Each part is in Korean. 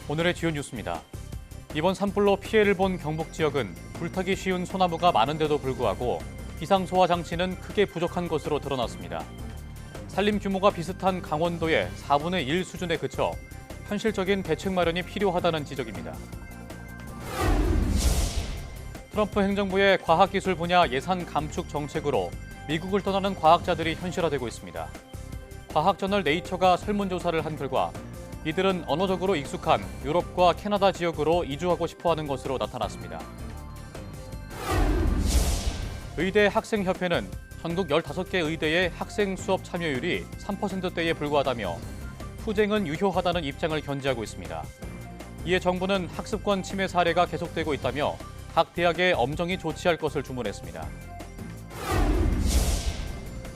오늘의 주요 뉴스입니다. 이번 산불로 피해를 본 경북 지역은 불타기 쉬운 소나무가 많은데도 불구하고 비상소화 장치는 크게 부족한 것으로 드러났습니다. 산림 규모가 비슷한 강원도의 4분의 1 수준에 그쳐 현실적인 대책 마련이 필요하다는 지적입니다. 트럼프 행정부의 과학기술 분야 예산 감축 정책으로 미국을 떠나는 과학자들이 현실화되고 있습니다. 과학저널 네이처가 설문조사를 한 결과 이들은 언어적으로 익숙한 유럽과 캐나다 지역으로 이주하고 싶어하는 것으로 나타났습니다. 의대 학생협회는 전국 15개 의대의 학생 수업 참여율이 3%대에 불과하다며 후쟁은 유효하다는 입장을 견지하고 있습니다. 이에 정부는 학습권 침해 사례가 계속되고 있다며 각 대학에 엄정히 조치할 것을 주문했습니다.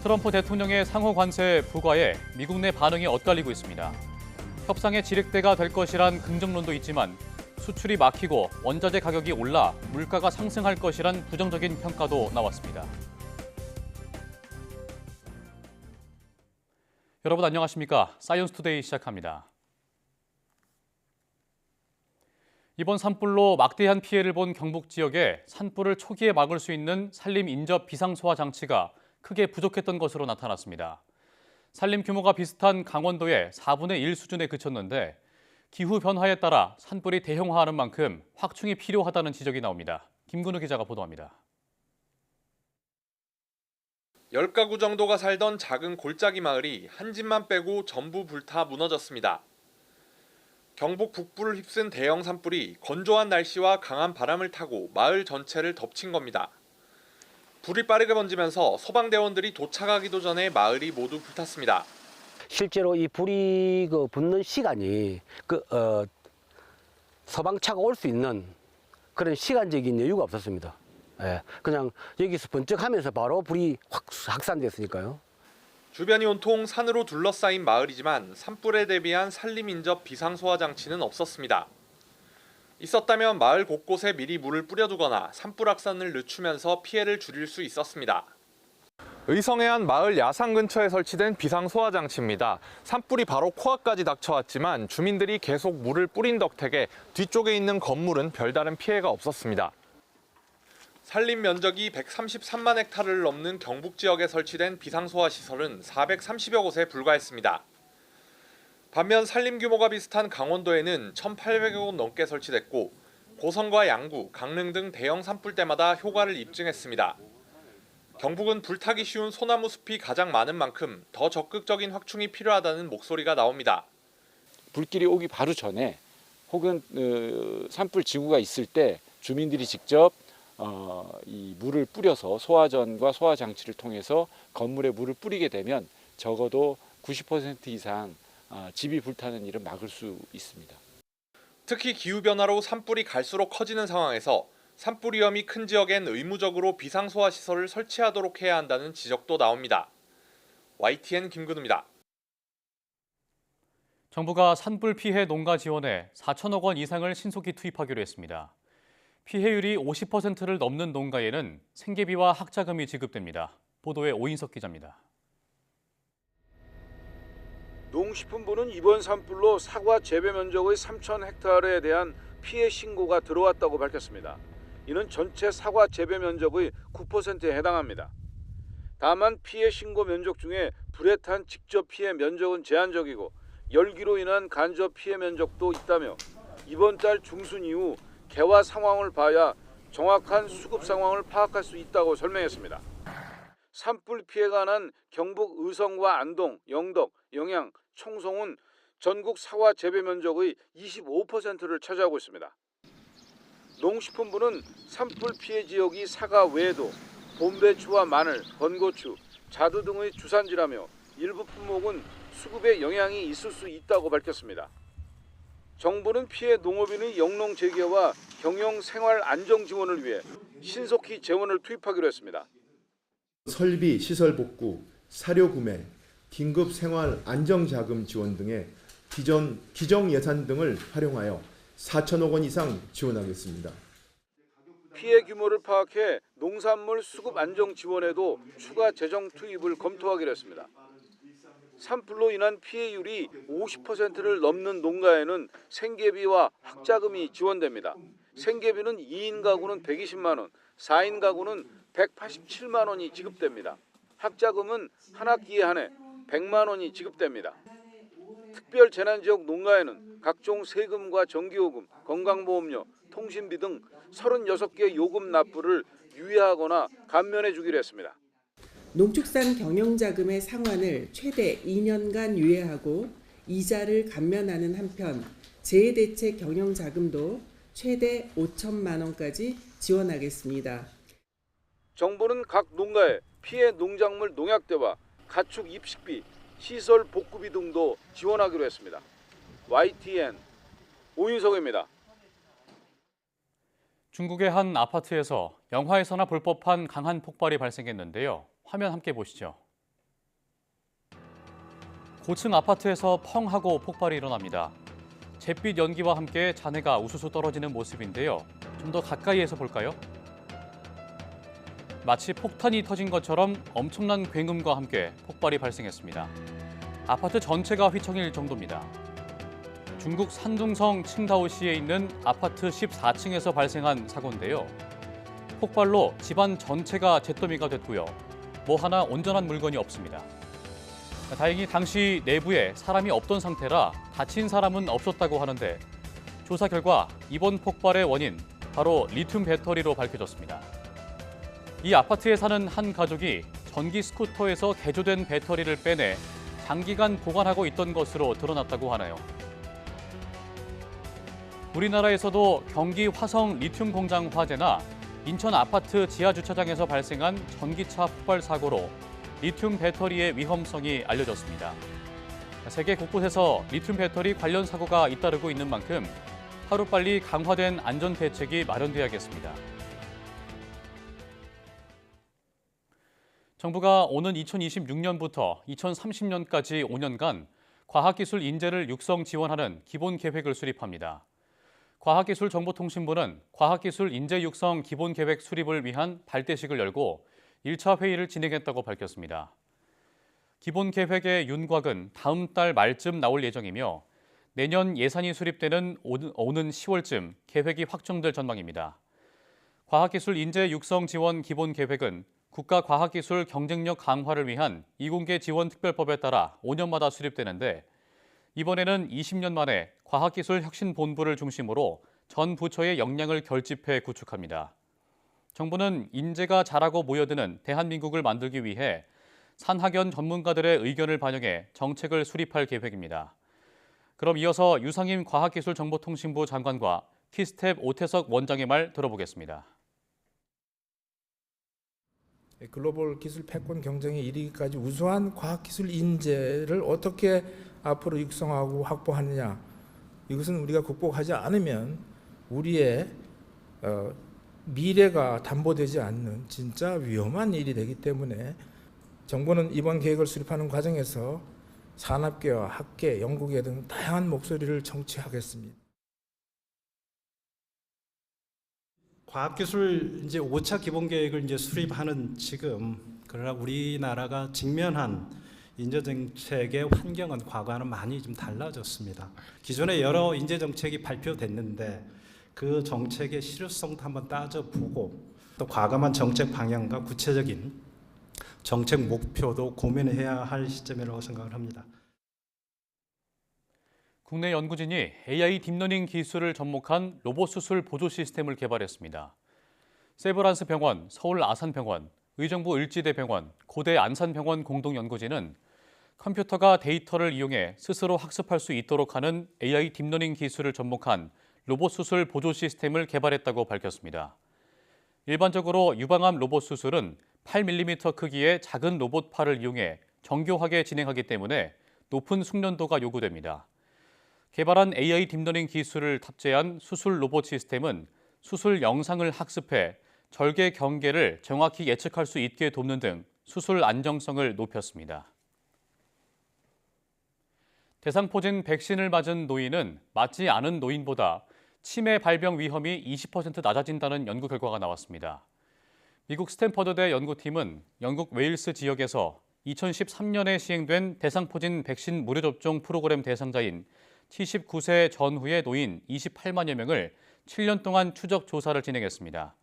트럼프 대통령의 상호 관세 부과에 미국 내 반응이 엇갈리고 있습니다. 협상의 지렛대가 될 것이란 긍정론도 있지만 수출이 막히고 원자재 가격이 올라 물가가 상승할 것이란 부정적인 평가도 나왔습니다. 여러분 안녕하십니까? 사이언스 투데이 시작합니다. 이번 산불로 막대한 피해를 본 경북 지역에 산불을 초기에 막을 수 있는 산림 인접 비상소화 장치가 크게 부족했던 것으로 나타났습니다. 산림 규모가 비슷한 강원도의 4분의 1 수준에 그쳤는데 기후 변화에 따라 산불이 대형화하는 만큼 확충이 필요하다는 지적이 나옵니다. 김근우 기자가 보도합니다. 10가구 정도가 살던 작은 골짜기 마을이 한 집만 빼고 전부 불타 무너졌습니다. 경북 북부를 휩쓴 대형 산불이 건조한 날씨와 강한 바람을 타고 마을 전체를 덮친 겁니다. 불이 빠르게 번지면서 소방대원들이 도착하기도 전에 마을이 모두 불탔습니다. 실제로 이 불이 붙는 시간이 소방차가 올 수 있는 그런 시간적인 여유가 없었습니다. 예, 그냥 여기서 번쩍하면서 바로 불이 확 확산됐으니까요. 주변이 온통 산으로 둘러싸인 마을이지만 산불에 대비한 산림 인접 비상소화 장치는 없었습니다. 있었다면 마을 곳곳에 미리 물을 뿌려두거나 산불 확산을 늦추면서 피해를 줄일 수 있었습니다. 의성의 한 마을 야산 근처에 설치된 비상소화 장치입니다. 산불이 바로 코앞까지 닥쳐왔지만 주민들이 계속 물을 뿌린 덕택에 뒤쪽에 있는 건물은 별다른 피해가 없었습니다. 산림 면적이 133만 헥타르를 넘는 경북 지역에 설치된 비상소화 시설은 430여 곳에 불과했습니다. 반면 산림 규모가 비슷한 강원도에는 1,800여 곳 넘게 설치됐고 고성과 양구, 강릉 등 대형 산불 때마다 효과를 입증했습니다. 경북은 불타기 쉬운 소나무 숲이 가장 많은 만큼 더 적극적인 확충이 필요하다는 목소리가 나옵니다. 불길이 오기 바로 전에 혹은 산불 징후가 있을 때 주민들이 직접 이 물을 뿌려서 소화전과 소화 장치를 통해서 건물에 물을 뿌리게 되면 적어도 90% 이상 집이 불타는 일은 막을 수 있습니다. 특히 기후변화로 산불이 갈수록 커지는 상황에서 산불 위험이 큰 지역엔 의무적으로 비상소화 시설을 설치하도록 해야 한다는 지적도 나옵니다. YTN 김근우입니다. 정부가 산불 피해 농가 지원에 4천억 원 이상을 신속히 투입하기로 했습니다. 피해율이 50%를 넘는 농가에는 생계비와 학자금이 지급됩니다. 보도에 오인석 기자입니다. 농식품부는 이번 산불로 사과 재배 면적의 3천 헥타르에 대한 피해 신고가 들어왔다고 밝혔습니다. 이는 전체 사과 재배 면적의 9%에 해당합니다. 다만 피해 신고 면적 중에 불에 탄 직접 피해 면적은 제한적이고 열기로 인한 간접 피해 면적도 있다며 이번 달 중순 이후 개화 상황을 봐야 정확한 수급 상황을 파악할 수 있다고 설명했습니다. 산불 피해가 난 경북 의성과 안동, 영덕, 영양, 청송은 전국 사과 재배 면적의 25%를 차지하고 있습니다. 농식품부는 산불 피해 지역이 사과 외에도 봄배추와 마늘, 번고추, 자두 등의 주산지라며 일부 품목은 수급에 영향이 있을 수 있다고 밝혔습니다. 정부는 피해 농업인의 영농 재개와 경영 생활 안정 지원을 위해 신속히 재원을 투입하기로 했습니다. 설비, 시설 복구, 사료 구매, 긴급 생활 안정 자금 지원 등의 기정 예산 등을 활용하여 4천억 원 이상 지원하겠습니다. 피해 규모를 파악해 농산물 수급 안정 지원에도 추가 재정 투입을 검토하기로 했습니다. 산불로 인한 피해율이 50%를 넘는 농가에는 생계비와 학자금이 지원됩니다. 생계비는 2인 가구는 120만 원, 4인 가구는 187만 원이 지급됩니다. 학자금은 한 학기에 한해 100만 원이 지급됩니다. 특별 재난지역 농가에는 각종 세금과 전기요금, 건강보험료, 통신비 등 36개 요금 납부를 유예하거나 감면해 주기로 했습니다. 농축산 경영자금의 상환을 최대 2년간 유예하고 이자를 감면하는 한편 재해대책 경영자금도 최대 5천만 원까지 지원하겠습니다. 정부는 각 농가에 피해 농작물 농약대와 가축 입식비, 시설 복구비 등도 지원하기로 했습니다. YTN 오윤석입니다. 중국의 한 아파트에서 영화에서나 볼 법한 강한 폭발이 발생했는데요. 화면 함께 보시죠. 고층 아파트에서 펑 하고 폭발이 일어납니다. 잿빛 연기와 함께 잔해가 우수수 떨어지는 모습인데요. 좀 더 가까이에서 볼까요? 마치 폭탄이 터진 것처럼 엄청난 굉음과 함께 폭발이 발생했습니다. 아파트 전체가 휘청일 정도입니다. 중국 산둥성 칭다오시에 있는 아파트 14층에서 발생한 사고인데요. 폭발로 집안 전체가 잿더미가 됐고요. 뭐 하나 온전한 물건이 없습니다. 다행히 당시 내부에 사람이 없던 상태라 다친 사람은 없었다고 하는데 조사 결과 이번 폭발의 원인 바로 리튬 배터리로 밝혀졌습니다. 이 아파트에 사는 한 가족이 전기 스쿠터에서 개조된 배터리를 빼내 장기간 보관하고 있던 것으로 드러났다고 하네요. 우리나라에서도 경기 화성 리튬 공장 화재나 인천 아파트 지하주차장에서 발생한 전기차 폭발 사고로 리튬 배터리의 위험성이 알려졌습니다. 세계 곳곳에서 리튬 배터리 관련 사고가 잇따르고 있는 만큼 하루빨리 강화된 안전 대책이 마련돼야겠습니다. 정부가 오는 2026년부터 2030년까지 5년간 과학기술 인재를 육성 지원하는 기본 계획을 수립합니다. 과학기술정보통신부는 과학기술 인재 육성 기본 계획 수립을 위한 발대식을 열고 1차 회의를 진행했다고 밝혔습니다. 기본 계획의 윤곽은 다음 달 말쯤 나올 예정이며 내년 예산이 수립되는 오는 10월쯤 계획이 확정될 전망입니다. 과학기술 인재 육성 지원 기본 계획은 국가 과학기술 경쟁력 강화를 위한 이공계 지원 특별법에 따라 5년마다 수립되는데 이번에는 20년 만에 과학기술혁신본부를 중심으로 전 부처의 역량을 결집해 구축합니다. 정부는 인재가 자라고 모여드는 대한민국을 만들기 위해 산학연 전문가들의 의견을 반영해 정책을 수립할 계획입니다. 그럼 이어서 유상임 과학기술정보통신부 장관과 키스텝 오태석 원장의 말 들어보겠습니다. 글로벌 기술 패권 경쟁에 이르기까지 우수한 과학기술 인재를 어떻게 앞으로 육성하고 확보하느냐, 이것은 우리가 극복하지 않으면 우리의 미래가 담보되지 않는 진짜 위험한 일이 되기 때문에 정부는 이번 계획을 수립하는 과정에서 산업계와 학계, 연구계 등 다양한 목소리를 청취하겠습니다. 과학기술 이제 5차 기본계획을 이제 수립하는 지금, 그러나 우리나라가 직면한 인재 정책의 환경은 과거와는 많이 좀 달라졌습니다. 기존에 여러 인재 정책이 발표됐는데 그 정책의 실효성도 한번 따져보고 또 과감한 정책 방향과 구체적인 정책 목표도 고민해야 할 시점이라고 생각을 합니다. 국내 연구진이 AI 딥러닝 기술을 접목한 로봇 수술 보조 시스템을 개발했습니다. 세브란스 병원, 서울 아산병원, 의정부 을지대병원, 고대 안산병원 공동연구진은 컴퓨터가 데이터를 이용해 스스로 학습할 수 있도록 하는 AI 딥러닝 기술을 접목한 로봇 수술 보조 시스템을 개발했다고 밝혔습니다. 일반적으로 유방암 로봇 수술은 8mm 크기의 작은 로봇 팔을 이용해 정교하게 진행하기 때문에 높은 숙련도가 요구됩니다. 개발한 AI 딥러닝 기술을 탑재한 수술 로봇 시스템은 수술 영상을 학습해 절개 경계를 정확히 예측할 수 있게 돕는 등 수술 안정성을 높였습니다. 대상포진 백신을 맞은 노인은 맞지 않은 노인보다 치매 발병 위험이 20% 낮아진다는 연구 결과가 나왔습니다. 미국 스탠퍼드대 연구팀은 영국 웨일스 지역에서 2013년에 시행된 대상포진 백신 무료 접종 프로그램 대상자인 79세 전후의 노인 28만여 명을 7년 동안 추적 조사를 진행했습니다.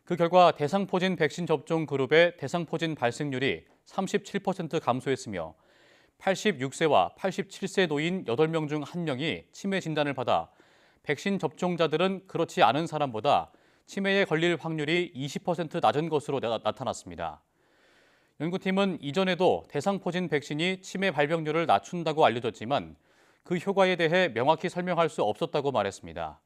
그 결과 대상포진 백신 접종 그룹의 대상포진 발생률이 37% 감소했으며 86세와 87세 노인 8명 중 1명이 치매 진단을 받아 백신 접종자들은 그렇지 않은 사람보다 치매에 걸릴 확률이 20% 낮은 것으로 나타났습니다. 연구팀은 이전에도 대상포진 백신이 치매 발병률을 낮춘다고 알려졌지만 그 효과에 대해 명확히 설명할 수 없었다고 말했습니다.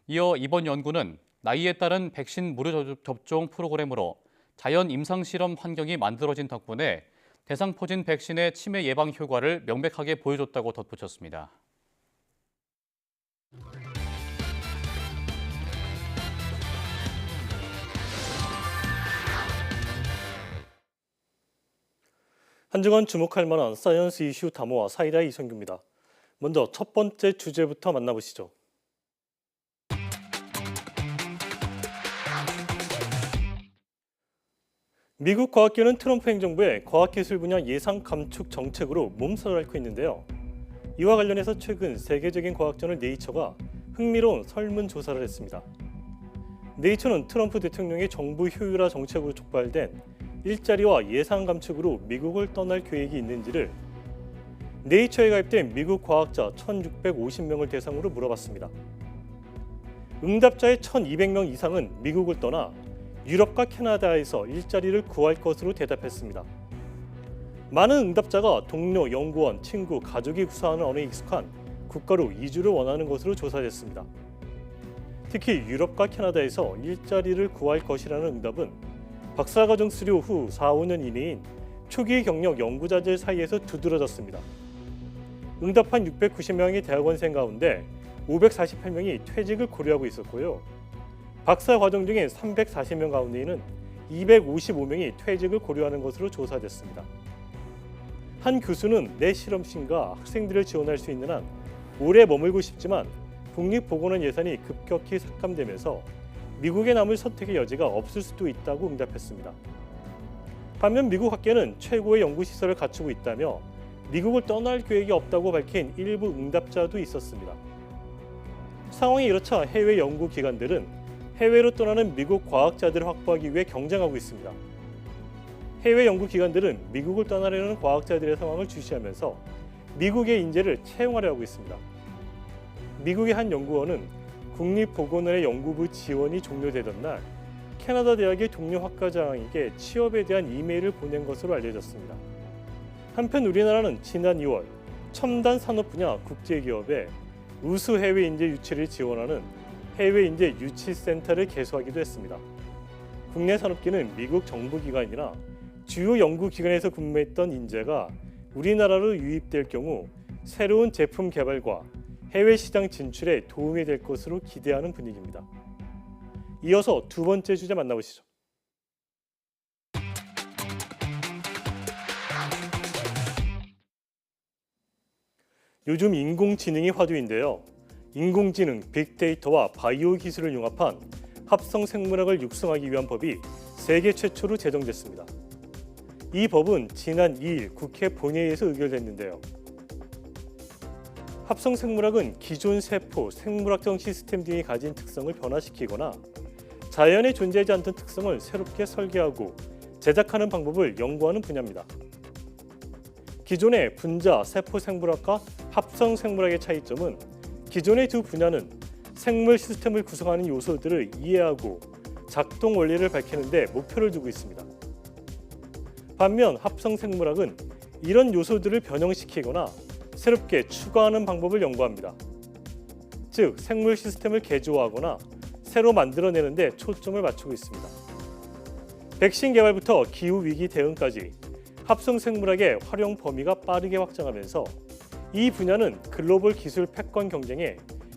이어 이번 연구는 나이에 따른 백신 무료 접종 프로그램으로 자연 임상실험 환경이 만들어진 덕분에 대상포진 백신의 치매 예방 효과를 명백하게 보여줬다고 덧붙였습니다. 한 주간 주목할 만한 사이언스 이슈 담화와 사이다의 이성규입니다. 먼저 첫 번째 주제부터 만나보시죠. 미국 과학계는 트럼프 행정부의 과학기술 분야 예산 감축 정책으로 몸살을 앓고 있는데요. 이와 관련해서 최근 세계적인 과학저널 네이처가 흥미로운 설문조사를 했습니다. 네이처는 트럼프 대통령의 정부 효율화 정책으로 촉발된 일자리와 예산 감축으로 미국을 떠날 계획이 있는지를 네이처에 가입된 미국 과학자 1,650명을 대상으로 물어봤습니다. 응답자의 1,200명 이상은 미국을 떠나 유럽과 캐나다에서 일자리를 구할 것으로 대답했습니다. 많은 응답자가 동료, 연구원, 친구, 가족이 구사하는 언어에 익숙한 국가로 이주를 원하는 것으로 조사됐습니다. 특히 유럽과 캐나다에서 일자리를 구할 것이라는 응답은 박사과정 수료 후 4, 5년 이내인 초기 경력 연구자들 사이에서 두드러졌습니다. 응답한 690명의 대학원생 가운데 548명이 퇴직을 고려하고 있었고요. 박사 과정 중인 340명 가운데에는 255명이 퇴직을 고려하는 것으로 조사됐습니다. 한 교수는 내 실험실과 학생들을 지원할 수 있는 한 오래 머물고 싶지만 국립보건원 예산이 급격히 삭감되면서 미국에 남을 선택의 여지가 없을 수도 있다고 응답했습니다. 반면 미국 학계는 최고의 연구시설을 갖추고 있다며 미국을 떠날 계획이 없다고 밝힌 일부 응답자도 있었습니다. 상황이 이렇자 해외 연구기관들은 해외로 떠나는 미국 과학자들을 확보하기 위해 경쟁하고 있습니다. 해외 연구기관들은 미국을 떠나려는 과학자들의 상황을 주시하면서 미국의 인재를 채용하려 하고 있습니다. 미국의 한 연구원은 국립보건원의 연구부 지원이 종료되던 날 캐나다 대학의 동료 학과장에게 취업에 대한 이메일을 보낸 것으로 알려졌습니다. 한편 우리나라는 지난 2월 첨단 산업 분야 국제기업에 우수 해외 인재 유치를 지원하는 해외 인재 유치센터를 개소하기도 했습니다. 국내 산업계는 미국 정부기관이나 주요 연구기관에서 근무했던 인재가 우리나라로 유입될 경우 새로운 제품 개발과 해외 시장 진출에 도움이 될 것으로 기대하는 분위기입니다. 이어서 두 번째 주제 만나보시죠. 요즘 인공지능이 화두인데요. 인공지능, 빅데이터와 바이오 기술을 융합한 합성 생물학을 육성하기 위한 법이 세계 최초로 제정됐습니다. 이 법은 지난 2일 국회 본회의에서 의결됐는데요. 합성 생물학은 기존 세포, 생물학적 시스템 등이 가진 특성을 변화시키거나 자연에 존재하지 않던 특성을 새롭게 설계하고 제작하는 방법을 연구하는 분야입니다. 기존의 분자, 세포 생물학과 합성 생물학의 차이점은 기존의 두 분야는 생물 시스템을 구성하는 요소들을 이해하고 작동 원리를 밝히는 데 목표를 두고 있습니다. 반면 합성 생물학은 이런 요소들을 변형시키거나 새롭게 추가하는 방법을 연구합니다. 즉, 생물 시스템을 개조하거나 새로 만들어내는 데 초점을 맞추고 있습니다. 백신 개발부터 기후위기 대응까지 합성 생물학의 활용 범위가 빠르게 확장하면서 이 분야는 글로벌 기술 패권 경쟁의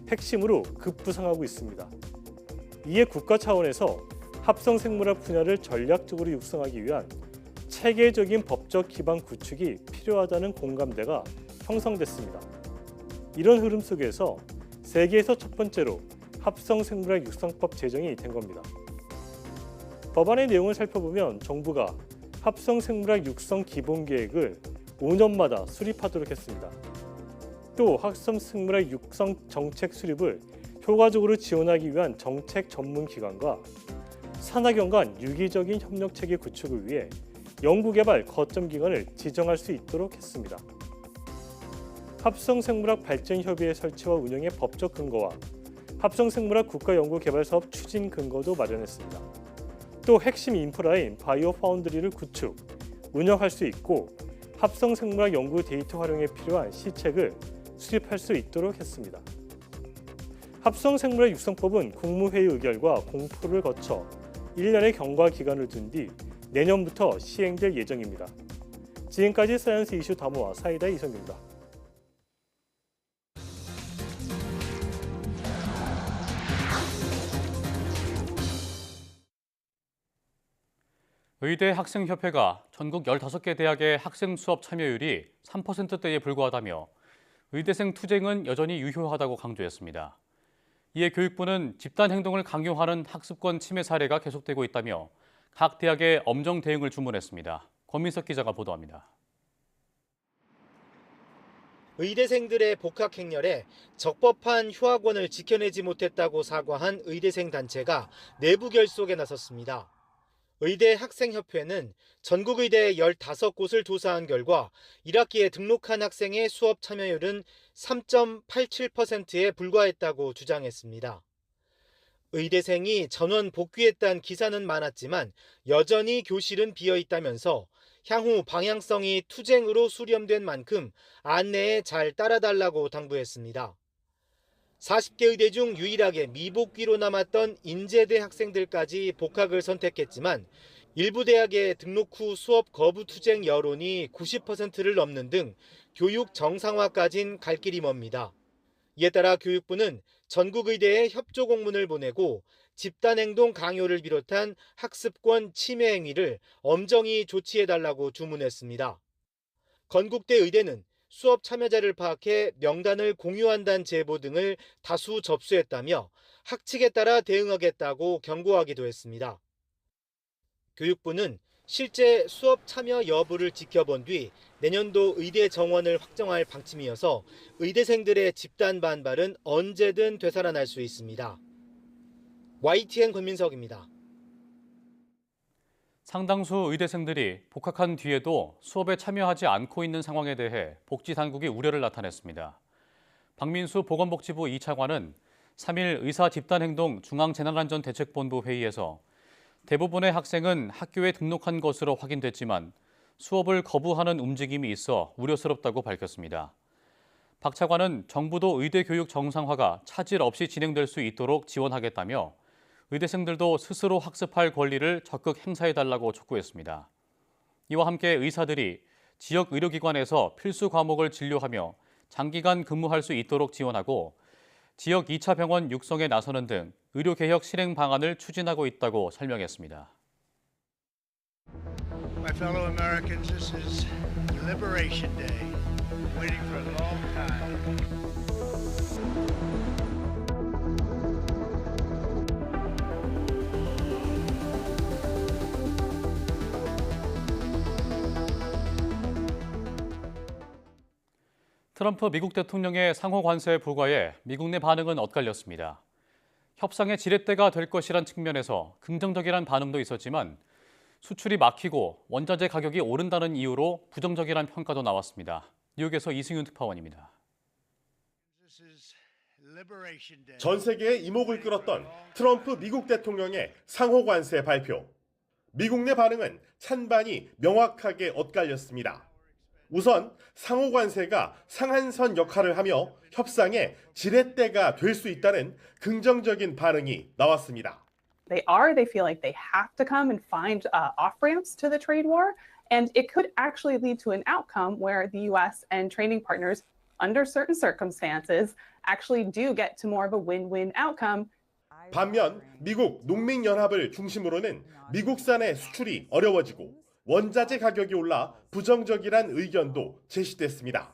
핵심으로 급부상하고 있습니다. 이에 국가 차원에서 합성 생물학 분야를 전략적으로 육성하기 위한 체계적인 법적 기반 구축이 필요하다는 공감대가 형성됐습니다. 이런 흐름 속에서 세계에서 첫 번째로 합성생물학 육성법 제정이 된 겁니다. 법안의 내용을 살펴보면 정부가 합성생물학 육성 기본계획을 5년마다 수립하도록 했습니다. 또 합성생물학 육성 정책 수립을 효과적으로 지원하기 위한 정책 전문기관과 산학연 간 유기적인 협력체계 구축을 위해 연구개발 거점기관을 지정할 수 있도록 했습니다. 합성생물학 발전협의회 설치와 운영의 법적 근거와 합성생물학 국가연구개발사업 추진 근거도 마련했습니다. 또 핵심 인프라인 바이오 파운드리를 구축, 운영할 수 있고 합성생물학 연구 데이터 활용에 필요한 시책을 수립할 수 있도록 했습니다. 합성생물학 육성법은 국무회의 의결과 공포를 거쳐 1년의 경과 기간을 둔 뒤 내년부터 시행될 예정입니다. 지금까지 사이언스 이슈 다모아 사이다 이성규입니다. 의대 학생협회가 전국 15개 대학의 학생 수업 참여율이 3%대에 불과하다며 의대생 투쟁은 여전히 유효하다고 강조했습니다. 이에 교육부는 집단 행동을 강요하는 학습권 침해 사례가 계속되고 있다며 각 대학에 엄정 대응을 주문했습니다. 권민석 기자가 보도합니다. 의대생들의 복학 행렬에 적법한 휴학원을 지켜내지 못했다고 사과한 의대생 단체가 내부 결속에 나섰습니다. 의대 학생협회는 전국의대 15곳을 조사한 결과 1학기에 등록한 학생의 수업 참여율은 3.87%에 불과했다고 주장했습니다. 의대생이 전원 복귀했다는 기사는 많았지만 여전히 교실은 비어있다면서 향후 방향성이 투쟁으로 수렴된 만큼 안내에 잘 따라달라고 당부했습니다. 40개 의대 중 유일하게 미복귀로 남았던 인제대 학생들까지 복학을 선택했지만 일부 대학의 등록 후 수업 거부 투쟁 여론이 90%를 넘는 등 교육 정상화까진 갈 길이 멉니다. 이에 따라 교육부는 전국 의대에 협조 공문을 보내고 집단행동 강요를 비롯한 학습권 침해 행위를 엄정히 조치해달라고 주문했습니다. 건국대 의대는 수업 참여자를 파악해 명단을 공유한다는 제보 등을 다수 접수했다며 학칙에 따라 대응하겠다고 경고하기도 했습니다. 교육부는 실제 수업 참여 여부를 지켜본 뒤 내년도 의대 정원을 확정할 방침이어서 의대생들의 집단 반발은 언제든 되살아날 수 있습니다. YTN 권민석입니다. 상당수 의대생들이 복학한 뒤에도 수업에 참여하지 않고 있는 상황에 대해 복지당국이 우려를 나타냈습니다. 박민수 보건복지부 2차관은 3일 의사집단행동 중앙재난안전대책본부 회의에서 대부분의 학생은 학교에 등록한 것으로 확인됐지만 수업을 거부하는 움직임이 있어 우려스럽다고 밝혔습니다. 박 차관은 정부도 의대 교육 정상화가 차질 없이 진행될 수 있도록 지원하겠다며 의대생들도 스스로 학습할 권리를 적극 행사해달라고 촉구했습니다. 이와 함께 의사들이 지역 의료기관에서 필수 과목을 진료하며 장기간 근무할 수 있도록 지원하고 지역 2차 병원 육성에 나서는 등 의료개혁 실행 방안을 추진하고 있다고 설명했습니다. My fellow Americans, this is Liberation Day. Waiting for a long time. 트럼프 미국 대통령의 상호 관세 불가에 미국 내 반응은 엇갈렸습니다. 협상의 지렛대가 될 것이란 측면에서 긍정적이란 반응도 있었지만 수출이 막히고 원자재 가격이 오른다는 이유로 부정적이란 평가도 나왔습니다. 뉴욕에서 이승윤 특파원입니다. 전 세계에 이목을 끌었던 트럼프 미국 대통령의 상호 관세 발표. 미국 내 반응은 찬반이 명확하게 엇갈렸습니다. 우선 상호 관세가 상한선 역할을 하며 협상의 지렛대가 될 수 있다는 긍정적인 반응이 나왔습니다. They feel like they have to come and find off-ramps to the trade war, and it could actually lead to an outcome where the U.S. and trading partners, under certain circumstances, actually do get to more of a win-win outcome. 반면 미국 농민연합을 중심으로는 미국산의 수출이 어려워지고 원자재 가격이 올라 부정적이란 의견도 제시됐습니다.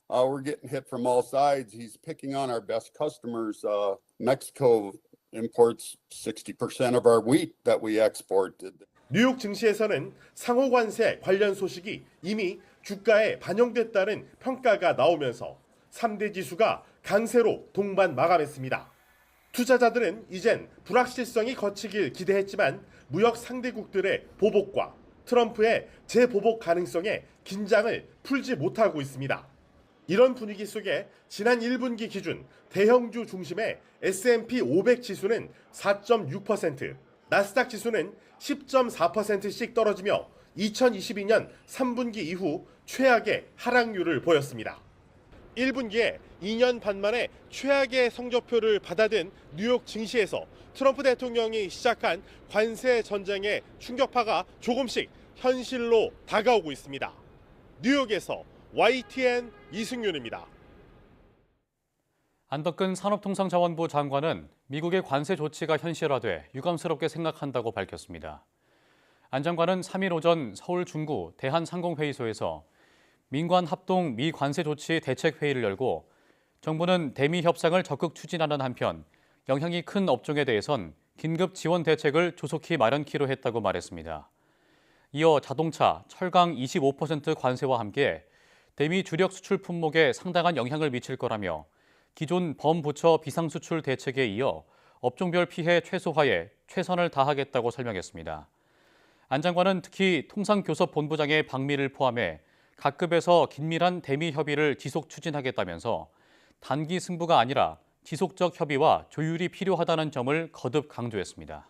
we're getting hit from all sides. He's picking on our best customers. Mexico imports 60% of our wheat that we export. 뉴욕 증시에서는 상호 관세 관련 소식이 이미 주가에 반영됐다는 평가가 나오면서 3대 지수가 강세로 동반 마감했습니다. 투자자들은 이젠 불확실성이 거치길 기대했지만 무역 상대국들의 보복과 트럼프의 재보복 가능성에 긴장을 풀지 못하고 있습니다. 이런 분위기 속에 지난 1분기 기준 대형주 중심의 S&P 500 지수는 4.6%, 나스닥 지수는 10.4%씩 떨어지며 2022년 3분기 이후 최악의 하락률을 보였습니다. 1분기에 2년 반 만에 최악의 성적표를 받아든 뉴욕 증시에서 트럼프 대통령이 시작한 관세 전쟁의 충격파가 조금씩 현실로 다가오고 있습니다. 뉴욕에서 YTN 이승윤입니다. 안덕근 산업통상자원부 장관은 미국의 관세 조치가 현실화돼 유감스럽게 생각한다고 밝혔습니다. 안 장관은 3일 오전 서울 중구 대한상공회의소에서 민관 합동 미관세 조치 대책회의를 열고 정부는 대미 협상을 적극 추진하는 한편 영향이 큰 업종에 대해선 긴급 지원 대책을 조속히 마련키로 했다고 말했습니다. 이어 자동차, 철강 25% 관세와 함께 대미 주력 수출 품목에 상당한 영향을 미칠 거라며 기존 범부처 비상수출 대책에 이어 업종별 피해 최소화에 최선을 다하겠다고 설명했습니다. 안 장관은 특히 통상교섭본부장의 방미를 포함해 각급에서 긴밀한 대미 협의를 지속 추진하겠다면서 단기 승부가 아니라 지속적 협의와 조율이 필요하다는 점을 거듭 강조했습니다.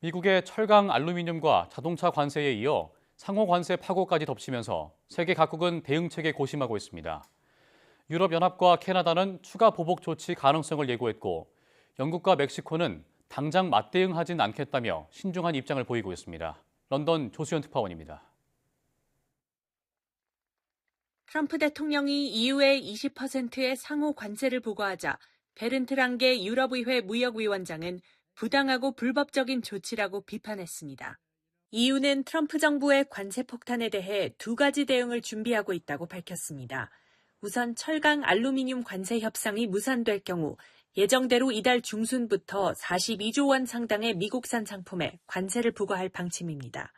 미국의 철강 알루미늄과 자동차 관세에 이어 상호 관세 파고까지 덮치면서 세계 각국은 대응책에 고심하고 있습니다. 유럽연합과 캐나다는 추가 보복 조치 가능성을 예고했고 영국과 멕시코는 당장 맞대응하진 않겠다며 신중한 입장을 보이고 있습니다. 런던 조수연 특파원입니다. 트럼프 대통령이 EU에 20%의 상호 관세를 부과하자 베른트 랑게 유럽의회 무역위원장은 부당하고 불법적인 조치라고 비판했습니다. EU는 트럼프 정부의 관세 폭탄에 대해 두 가지 대응을 준비하고 있다고 밝혔습니다. 우선 철강 알루미늄 관세 협상이 무산될 경우 예정대로 이달 중순부터 42조 원 상당의 미국산 상품에 관세를 부과할 방침입니다.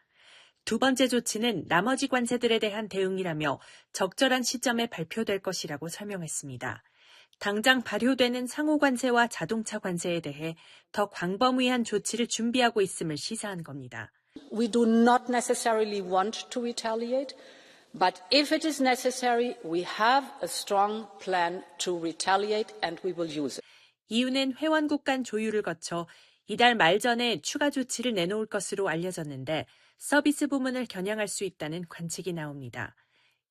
두 번째 조치는 나머지 관세들에 대한 대응이라며 적절한 시점에 발표될 것이라고 설명했습니다. 당장 발효되는 상호 관세와 자동차 관세에 대해 더 광범위한 조치를 준비하고 있음을 시사한 겁니다. We do not necessarily want to retaliate, but if it is necessary, we have a strong plan to retaliate and we will use it. EU는 회원국 간 조율을 거쳐 이달 말 전에 추가 조치를 내놓을 것으로 알려졌는데 서비스 부문을 겨냥할 수 있다는 관측이 나옵니다.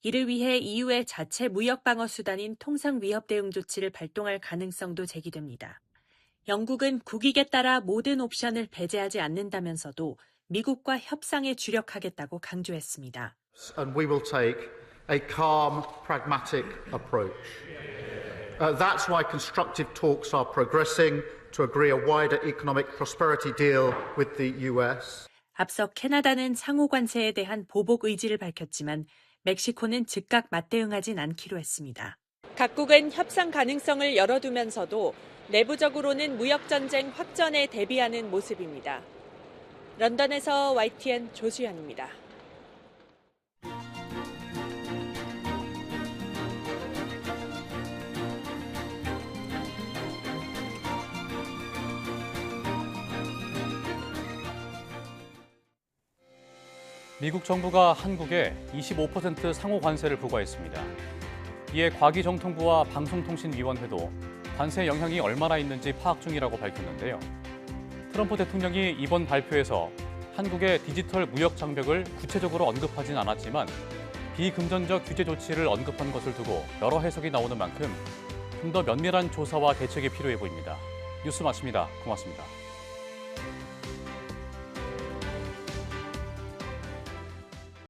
이를 위해 EU의 자체 무역 방어 수단인 통상 위협 대응 조치를 발동할 가능성도 제기됩니다. 영국은 국익에 따라 모든 옵션을 배제하지 않는다면서도 미국과 협상에 주력하겠다고 강조했습니다. And we will take a calm, pragmatic approach. That's why constructive talks are progressing to agree a wider economic prosperity deal with the US. 앞서 캐나다는 상호 관세에 대한 보복 의지를 밝혔지만 멕시코는 즉각 맞대응하진 않기로 했습니다. 각국은 협상 가능성을 열어두면서도 내부적으로는 무역전쟁 확전에 대비하는 모습입니다. 런던에서 YTN 조수연입니다. 미국 정부가 한국에 25% 상호 관세를 부과했습니다. 이에 과기정통부와 방송통신위원회도 관세 영향이 얼마나 있는지 파악 중이라고 밝혔는데요. 트럼프 대통령이 이번 발표에서 한국의 디지털 무역 장벽을 구체적으로 언급하진 않았지만 비금전적 규제 조치를 언급한 것을 두고 여러 해석이 나오는 만큼 좀 더 면밀한 조사와 대책이 필요해 보입니다. 뉴스 마칩니다. 고맙습니다.